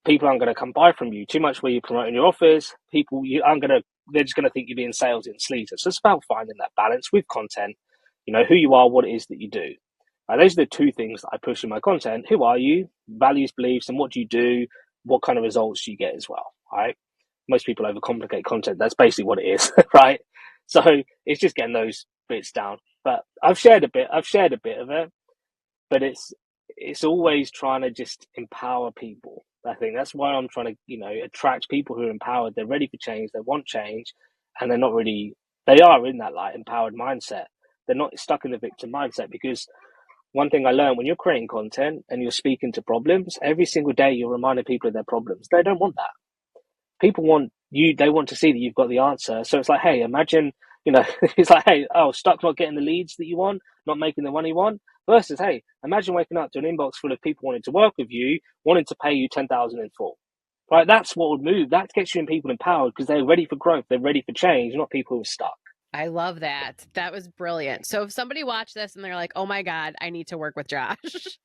people aren't going to come buy from you. Too much where you're promoting your offers, people you aren't going to. They're just going to think you're being salesy and sleazy. So it's about finding that balance with content. Who you are, what it is that you do. Those are the two things that I push in my content. Who are you? Values, beliefs, and what do you do? What kind of results do you get as well? Right? Most people overcomplicate content. That's basically what it is, right? So it's just getting those bits down. But I've shared a bit. I've shared a bit of it, but it's always trying to just empower people. I think that's why I'm trying to attract people who are empowered. They're ready for change. They want change, and they're not really. They are in that like empowered mindset. They're not stuck in the victim mindset because one thing I learned when you're creating content and you're speaking to problems every single day, you're reminding people of their problems. They don't want that. People want you. They want to see that you've got the answer. So it's like, hey, imagine. It's like, hey, oh, stuck not getting the leads that you want, not making the money you want. Versus, hey, imagine waking up to an inbox full of people wanting to work with you, wanting to pay you 10,000 in full. Right, that's what would move. That gets you and people empowered because they're ready for growth, they're ready for change, not people who are stuck. I love that. That was brilliant. So if somebody watched this and they're like, oh my God, I need to work with Josh.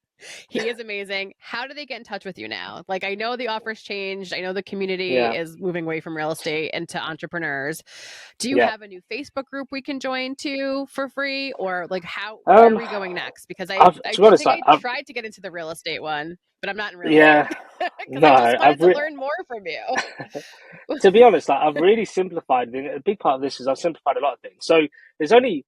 He is amazing. How do they get in touch with you now? Like, I know the offers changed. I know the community Yeah, is moving away from real estate into entrepreneurs. Do you yeah. have a new Facebook group we can join to for free? Or like where are Um, we going next? Because I to be honest, think like, I tried to get into the real estate one, but I'm not in real estate yeah, because no, I just wanted to learn more from you. to be honest, like I've really simplified. A big part of this is I've simplified a lot of things. So there's only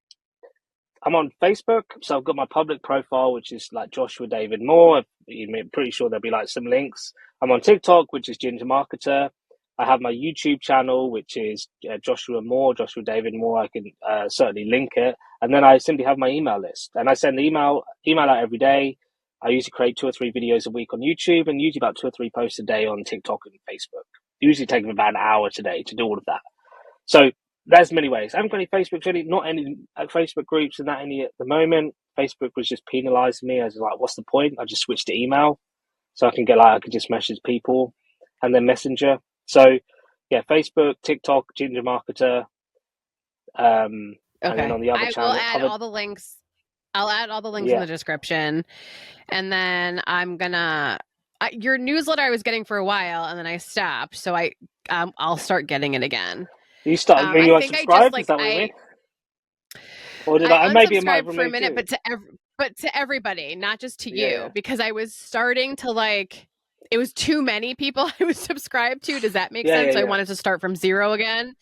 I'm on Facebook, so I've got my public profile, which is like Joshua David Moore. I'm pretty sure there'll be like some links. I'm on TikTok, which is Ginger Marketer. I have my YouTube channel, which is Joshua Moore, Joshua David Moore. I can certainly link it, and then I simply have my email list, and I send the email out every day. I usually create 2 or 3 videos a week on YouTube, and usually about 2 or 3 posts a day on TikTok and Facebook. Usually take me about an hour today to do all of that. So there's many ways. I haven't got any Facebook, really, not any Facebook groups and that any at the moment. Facebook was just penalising me. I was like, what's the point? I just switched to email so I could just message people and then Messenger. So yeah, Facebook, TikTok, Ginger Marketer, and then Okay. on the other I will channel, add all the links. I'll add all the links in yeah, the description. And then your newsletter I was getting for a while and then I stopped. So I'll start getting it again. you start when I you think I just unsubscribed. Is that what you mean? I Or did I I? Maybe it might have unsubscribed for a removed minute, you. but to everybody, not just to Yeah, you, yeah, because I was starting to like it was too many people I was subscribed to. Does that make yeah, yeah, sense? So I yeah, wanted to start from zero again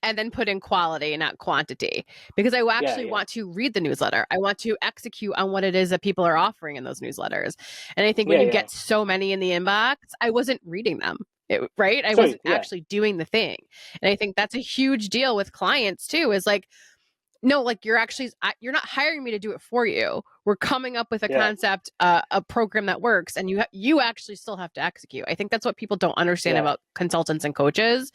and then put in quality and not quantity because I yeah, actually yeah, want to read the newsletter. I want to execute on what it is that people are offering in those newsletters. And I think when yeah, you yeah. get so many in the inbox, I wasn't reading them. Right? I True. wasn't Yeah, actually doing the thing. And I think that's a huge deal with clients too is like No, like you're not hiring me to do it for you. We're coming up with a Yeah, concept, a program that works, and you actually still have to execute. I think that's what people don't understand yeah, about consultants and coaches.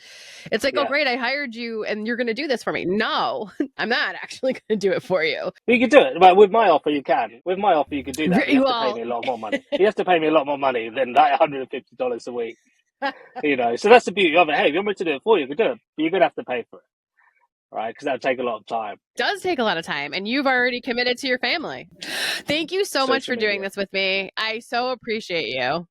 It's like, oh, yeah. great, I hired you, and you're going to do this for me. No, I'm not actually going to do it for you. You could do it. But with my offer, you can. With my offer, you could do that. But you have to pay Well, me a lot more money. You have to pay me a lot more money than like $150 a week. So that's the beauty of it. Hey, if you want me to do it for you, you can do it. But you're gonna have to pay for it, right? Because that'll take a lot of time. does take a lot of time, and you've already committed to your family. Thank you so much Social for doing media. this with me. I so appreciate you.